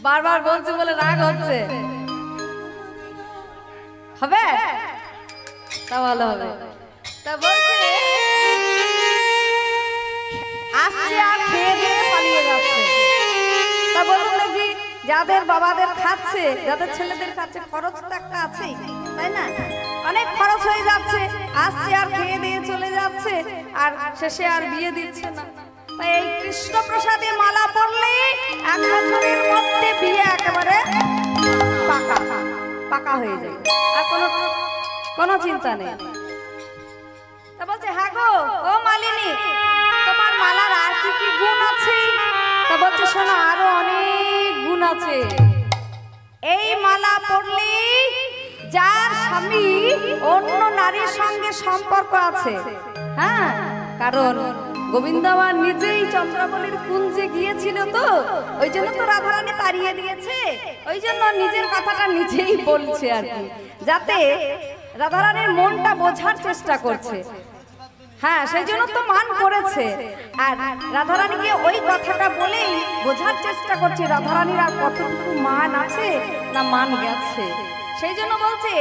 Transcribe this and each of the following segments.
বারবার বলছি বলে রাগ হচ্ছে। হবে তা ভালো হবে। তা বলছে আসছে আর খেয়ে দিয়ে পালিয়ে যাচ্ছে। তা বলুন দেখি, যাদের বাবাদের খাচ্ছে, যাদের ছেলেদের খাচ্ছে, খরচ তো একটা আছেই, তাই না? অনেক খরচ হয়ে যাচ্ছে, আসছে আর খেয়ে দিয়ে চলে যাচ্ছে, আর শেষে আর বিয়ে দিচ্ছে না। তাই এই কৃষ্ণ প্রসাদে মালা পড়লে 1 বছরের মধ্যে বিয়ে একেবারে পাকা পাকা হয়ে যায়, আর কোনো চিন্তা নেই। তা বলছে হ্যাঁ গো ও মালিনী, তোমার মালার আর কি কি গুণ আছে? তা বলছে শোনো, আরো অনেক গুণ আছে। এই মালা পড়লে যার স্বামী অন্য নারীর সঙ্গে সম্পর্ক আছে, হ্যাঁ, কারণ গোবিন্দ আমার নিজেই চন্দ্রাবলীর কুঞ্জে গিয়েছিল, তো ওই জন্য তো রাধারানী তাড়িয়ে দিয়েছে, ওই জন্য নিজের কথাটা নিজেই বলছে আর কি, যাতে রাধারানীর মনটা বোঝার চেষ্টা করছে। হ্যাঁ, সেই জন্য তো মান করেছে, আর রাধারানীকে ওই কথাটা বলেই বোঝার চেষ্টা করছে রাধারানীর আর কতটুকু মান আছে না মান গেছে। সেই জন্য বলছে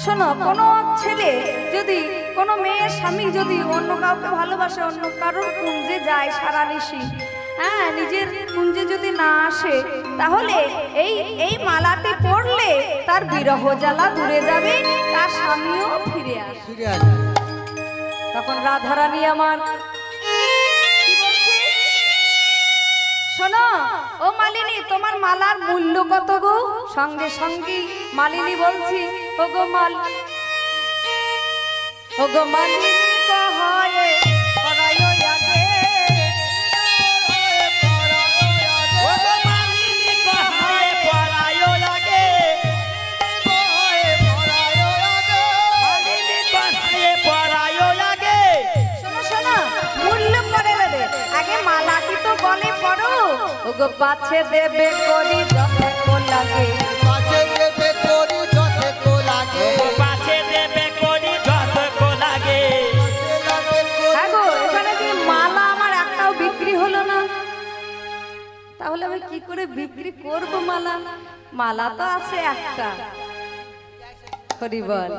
শোনো, কোনো ছেলে যদি, কোনো মেয়ের স্বামী যদি অন্য কাউকে ভালোবাসে, অন্য কারোর কুঞ্জে যায় সারা নিশি, হ্যাঁ, নিজের কুঞ্জে যদি না আসে, তাহলে এই মালাটি পড়লে তার বিরহ জ্বালা দূরে যাবে, তার স্বামীও ফিরে আসবে। তখন রাধারানী আমার কি বলছে, শোনো ও মালিনী, তোমার মালার মূল্য কত গো? সঙ্গে সঙ্গে মালিনী বলছি, ও গো মালিনী কহায়ে পরায় আগে, ও গো মালিনী কহায়ে পরায় আগে, মালিনী কহায়ে পরায় আগে। শোনো শোনো, মূল্য পরে দেবে, আগে মালাটি তো গলে পড়ো। ও গো পাছে দেবে করি যতে কো লাগে, পাছে দেবে করি যতে কো লাগে, পাছে দেবে করি যত কো লাগে। হ্যাঁ গো, এখানে যে মালা আমার একটাও বিক্রি হলো না, তাহলে আমি কি করে বিক্রি করব মালা? মালা তো আছে একটা, হরি বল।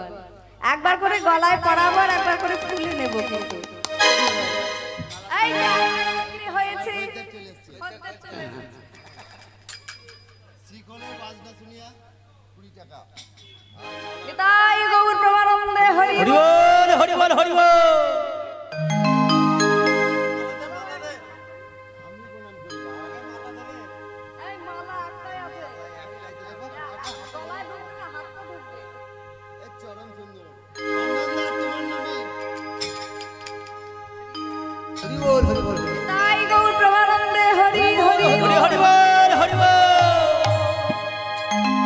একবার করে গলায় পরাবো আর একবার করে খুলে নেব, কিন্তু এই যে বিক্রি হয়েছে, খদ্দের চলে এসেছে। শিখলের বাজনা শুনিয়া 20 টাকা। নিতাই গৌর প্রমানন্দে হরি হরি বল। বল, হরি বল, হরি বল। এই মালা একটাই আছে, গলায় ঢুকবে না, হাতটা ঢুকবে। এই চরম সুন্দর সম্মানদার তোমার নামে। হরি বল, হরি বল। নিতাই গৌর প্রমানন্দে হরি হরি হরি বল। হরি বল, হরি বল।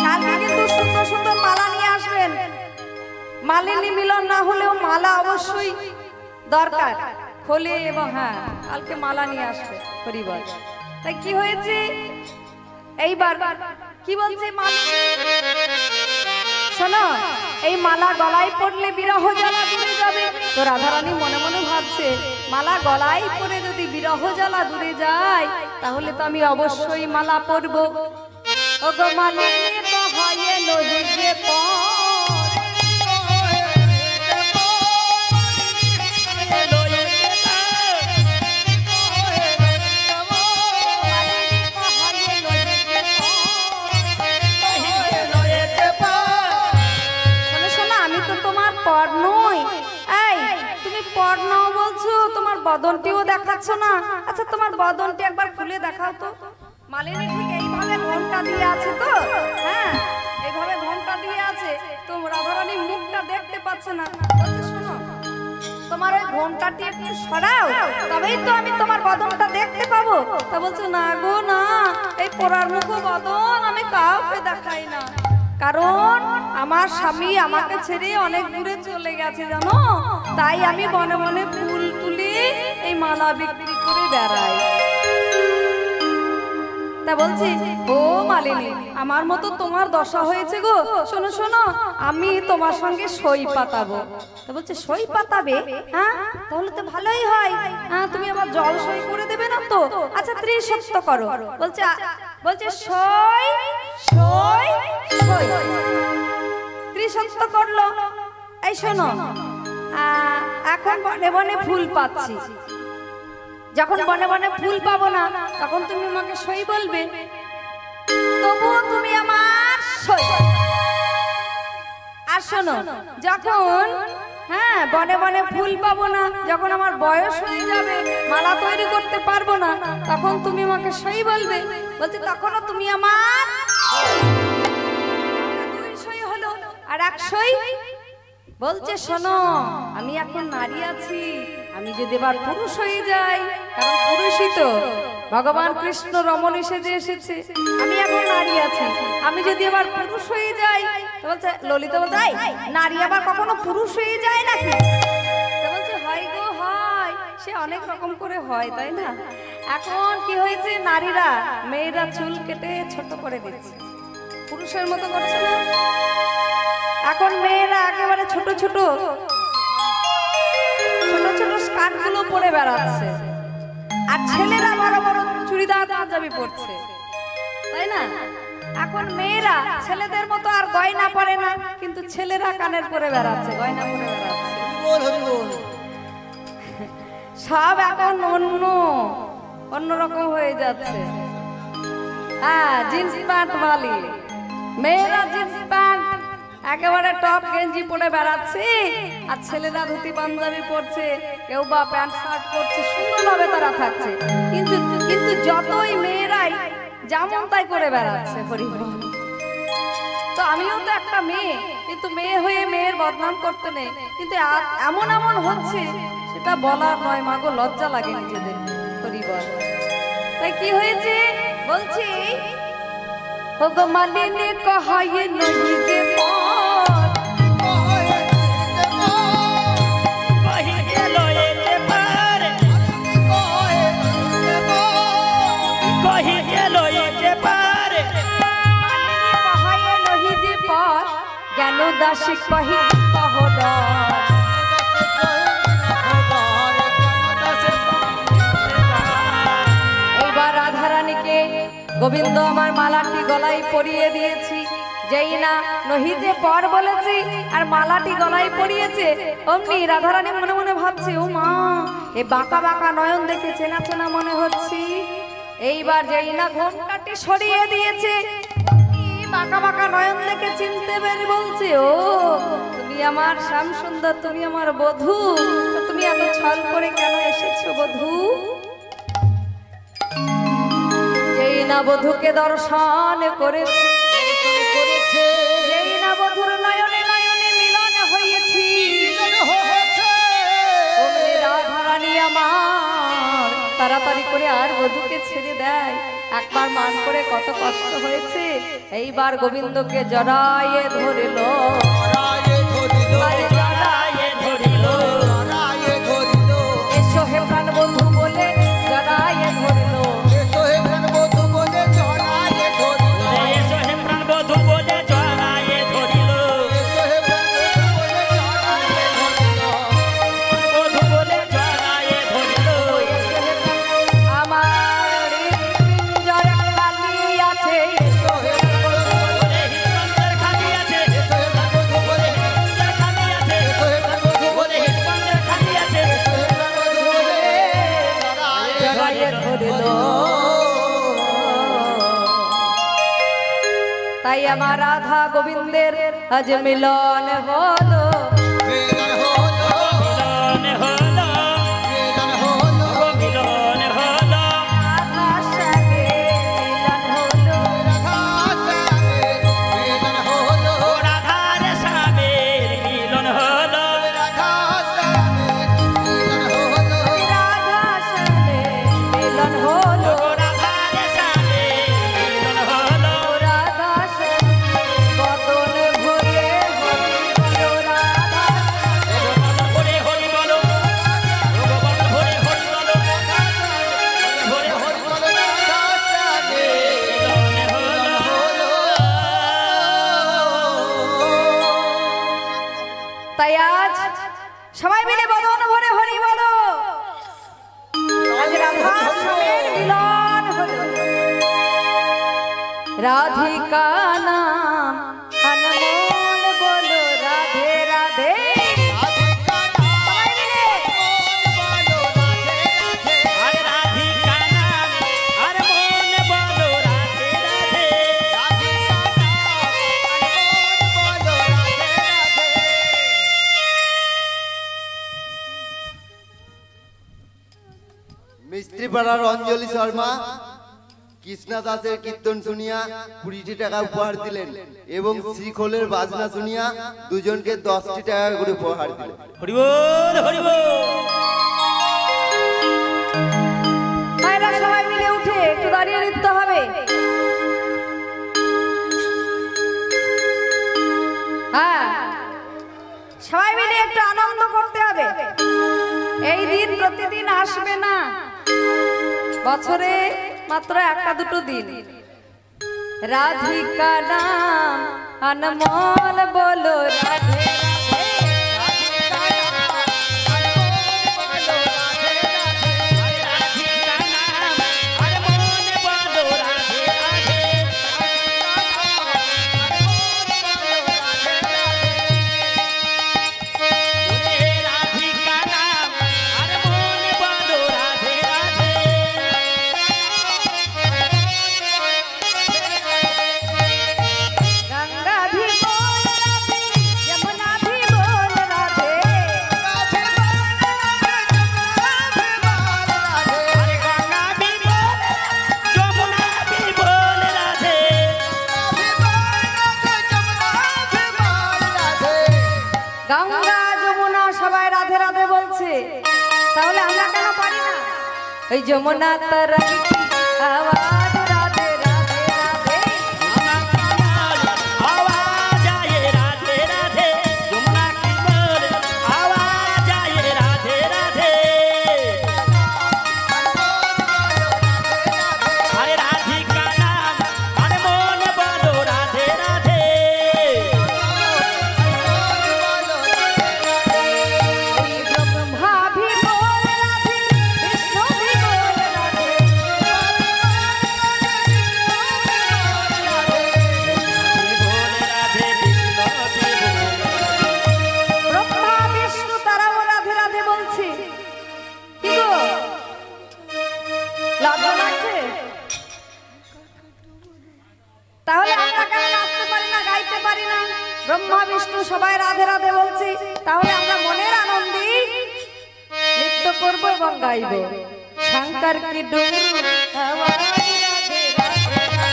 কালকে কিন্তু সুন্দর সুন্দর মালা নিয়ে আসবেন। মালিনী মিলন না হলেও মালা অবশ্যই দরকার, খোলে এবং হ্যাঁ, কালকে মালা নিয়ে আসবে, হরি বল। তাই কি হয়েছে এইবার, কি বলছে মালিনী, শোনো, এই মালা গলায় পড়লে বিরহ জ্বালা দূরে যাবে। তো রাধারানী মনে মনে ভাবছে, মালা গলায় পরে যদি বিরহ জ্বালা দূরে যায়, তাহলে তো আমি অবশ্যই মালা পরবো। ও গো মালিনী কহায়ে লহিবে শোনো, আমি তো তোমার পর নই। এই তুমি পর নাও বলছো, তোমার বদনটিও দেখাচ্ছ না। আচ্ছা, তোমার বদনটি একবার খুলে দেখাও তো। মালিনী ঠিক এইভাবে ঘন্টা দিয়ে আছে তো, হ্যাঁ, এইভাবে ঘন্টা দিয়ে আছে, তো রাধারানী মুখটা দেখতে পাচ্ছে না। বলছে শোনো, তোমার ওই ঘন্টাটি একটু সরাও, তবেই তো আমি তোমার বদনটা দেখতে পাবো। তা বলছে না গো না, এই পোড়ার মুখ বদন আমি কাউকে দেখাই না, কারণ আমার স্বামী আমাকে ছেড়ে অনেক দূরে চলে গেছে জানো, তাই আমি মনে মনে ফুল তুলে এই মালা বিক্রি করে বেড়াই। তা বলছি ও মালিনী, আমার মতো তোমার দশা হয়েছে গো। শোনো শোনো, আমি তোমার সঙ্গে সই পাতাবো। তা বলছে সই পাতাবে? হ্যাঁ, তাহলে তো ভালোই হয়। হ্যাঁ, তুমি আমার জল সই করে দেবে না তো? আচ্ছা, ত্রিসত্য করো। বলছে বলছে সই সই সই। ত্রিশক্ত করলো। এই শোনো, এখন বনে বনে ফুল পাচ্ছি, যখন বনে বনে ফুল পাবো না তখন তুমি আমাকে সই বলবে, তবুও তুমি আমার সই। আর শোনো, যখন বনে বনে ফুল পাবো না, যখন আমার বয়স হয়ে যাবে, মালা তৈরি করতে পারবো না, তখন তুমি আমাকে সই বলবে। বলছে তখনও তুমি আমার দুই সই হলো। আর এক সই বলছে শোনো, আমি এখন নারী আছি, আমি যদি এবার পুরুষ হয়ে যাই, কারণ পুরুষই তো ভগবান কৃষ্ণ রমণী সেজে এসেছে, আমি এখন নারী আছি, আমি যদি এবার পুরুষ হয়ে যাই, তো বলছে ললিতা বলছে নারী আবার কখনো পুরুষ হয়ে যায় নাকি? তো বলছে হয় গো হয়, সে অনেক রকম করে হয়, তাই না? এখন কি হয়েছে, নারীরা মেয়েরা চুল কেটে ছোট করে দিচ্ছে, পুরুষের মতো করছে না। এখন মেয়েরা একেবারে ছোট ছোট ছোট ছোট স্কার্ট গুলো পরে বেড়াচ্ছে, আর ছেলেরা বড় বড় চুড়িদার পাঞ্জাবি পরছে, তাই না? এখন মেয়েরা ছেলেদের মতো আর গয়না পরে না, কিন্তু ছেলেরা কানের পরে বেড়াচ্ছে, গয়না পরে বেড়াচ্ছে। সব এখন অন্যরকম হয়ে যাচ্ছে। জিন্স প্যান্ট বালি, মেয়েরা জিন্স প্যান্ট একেবারে টপ গেঞ্জি পরে বেড়াচ্ছে, আর ছেলেরা ধুতি পাঞ্জাবি পরছে, কেউ বা প্যান্ট শার্ট পরছে, সুন্দরভাবে তারা থাকছে। কিন্তু কিন্তু যতই মেয়েরাই যেমন তাই করে বেড়াচ্ছে, হরিবল। তো আমিও তো একটা মেয়ে, কিন্তু মেয়ে হয়ে মেয়ের বদনাম করতে নেই, কিন্তু এমন এমন হচ্ছে সেটা বলার নয়, মাগো লজ্জা লাগে নিজেদের, হরিবল। তাই কি হয়েছে বলছি, ওগো মালিনী কহায়ে নহি যে পথ, কহিয়ে লইতে পারে, কহিয়ে লইতে পারে, মালিনী কহায়ে নহি যে পথ, জ্ঞান দাসী কহি কহড। এইবার রাধারানীকে গোবিন্দ আমার মালাটি গলায় পরিয়ে দিয়েছি, যেই না নহি যে পর বলেছি আর মালাটি গলায় পরিয়েছে, অমনি রাধারানী মনে মনে ভাবছে, ও মা, এ বাঁকা বাঁকা নয়ন দেখে চেনা চেনা মনে হচ্ছে। এইবার যেই না ঘোমটাটি সরিয়ে দিয়েছে, বাঁকা বাঁকা নয়ন দেখে চিনতে পেরে বলছে, ও তুমি আমার শ্যাম সুন্দর, তুমি আমার বধূ, তুমি এত ছল করে কেন এসেছো বধূ? যেই না বধূকে দর্শন করেছে, যেই না বধূর নয়নে নয়নে মিলন হয়েছি, ওমনি রাধারানী আমার তাড়াতাড়ি করে আর বধূকে ছেড়ে দেয়। একবার মান করে কত কষ্ট হয়েছে, এইবার গোবিন্দকে জড়ায়ে ধরিল, আরে জড়ায়ে ধরিল, এসো হে প্রাণ বন্ধু বলে জড়ায়ে ধরিল, এসো হে প্রাণ বধূ বলে জড়ায়ে ধরিল, বধূ বলে জড়ায়ে ধরিল। আমার পিঞ্জর খালি আছে, এসো হে হৃদপিণ্ডের খালি আছে, হৃদপিণ্ডের খালি আছে, হৃদপিণ্ডের খালি আছে, জড়ায়ে ধরিল। তাই আমার রাধা গোবিন্দের আজ মিলন হলো, মিলন হলো, মিলন হলো, রাধা সঙ্গে মিলন হলো, রাধার স্বামীর মিলন হলো, রাধা সঙ্গে মিলন হলো, রাধার স্বামীর মিলন হলো। রাধা সঙ্গে বদন ভরে হরি বলো, রাধা হরি হরি বলো, ভগবান হরি হরি বলো, হরি হরি বলো, মিলন হলো। তাই আজ সবাই মিলে বদন ভরে হরি বলো, আজ রাধা স্বামীর মিলন হলো। राधिका नाम अनमोल बोलो राधे राधे अरे राधिका नाम अरे मोन बोलो राधे राधे মিস্ত্রি পাড়ার অঞ্জলি শর্মা কৃষ্ণা দাসের কীর্তন শুনিয়া 20টি টাকা উপহার দিলেন এবং শ্রীখোলের বাজনা শুনিয়া দুজনকে 10টি টাকা করে উপহার দিলেন। হরি বল হরি বল। ভাইরা সবাই মিলে উঠে একটু দাঁড়িয়ে নৃত্য হবে। হ্যাঁ, সবাই মিলে একটু আনন্দ করতে হবে। এই দিন প্রতিদিন আসবে না, বছরে মাত্র একটা দুটো দিন। রাধিকা নাম अनमोल बोलो राधे गंगा যমুনা সবাই রাধে রাধে বলছে, তাহলে আমরা কেন পারি না? এই যমুনা তরঙ্গ আওয়াজ রাধে রাধে রাধে आवाज आए राधे राधे यमुना की बोल आवाज आए राधे राधे अरे राधिका नाम अरे मोन बोलो राधे राधे ब्रह्मा भी बोल राधे विष्णु भी बोल राधे बोल राधे कृष्ण भी बोल ব্রহ্মা বিষ্ণু তারাও রাধে রাধে বলছে। কি গো, লজ্জা লাগছে? তাহলে আমরা কেন নাচতে পারি না, গাইতে পারি না? ব্রহ্মা বিষ্ণু সবাই রাধে রাধে বলছি, তাহলে আমরা মনের আনন্দে নৃত্য করব এবং গাইব। শঙ্কর কি ডুমরু আওয়াজ রাধে রাধে রাধে।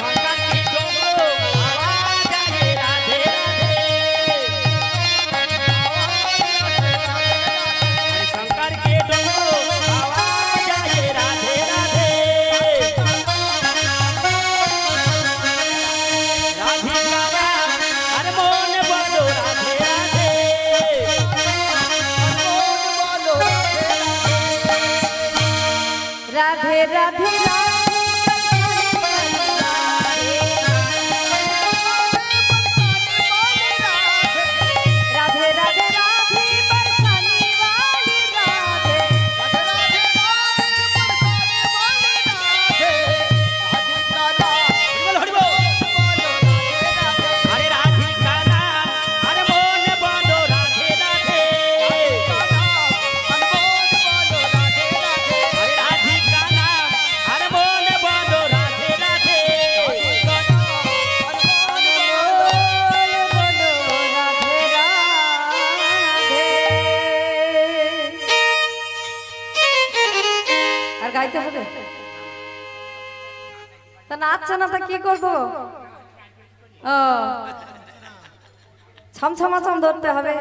शंकर की डोरो आवाज आए राधे राधे अरे शंकर के डोरो आवाज आए राधे राधे राधिका नाम अरे मोन बोलो राधे राधे राधे राधे राधे राधे राधे बरसाने वाली राधे हरि बोल अरे राधिका नाम अरे मोन बोलो राधे राधे अरे राधिका नाम अरे मोन बोलो राधे राधे আর গাইতে হবে তা, নাচছে না তা কি করবো? ও ছমছমাছম ধরতে হবে।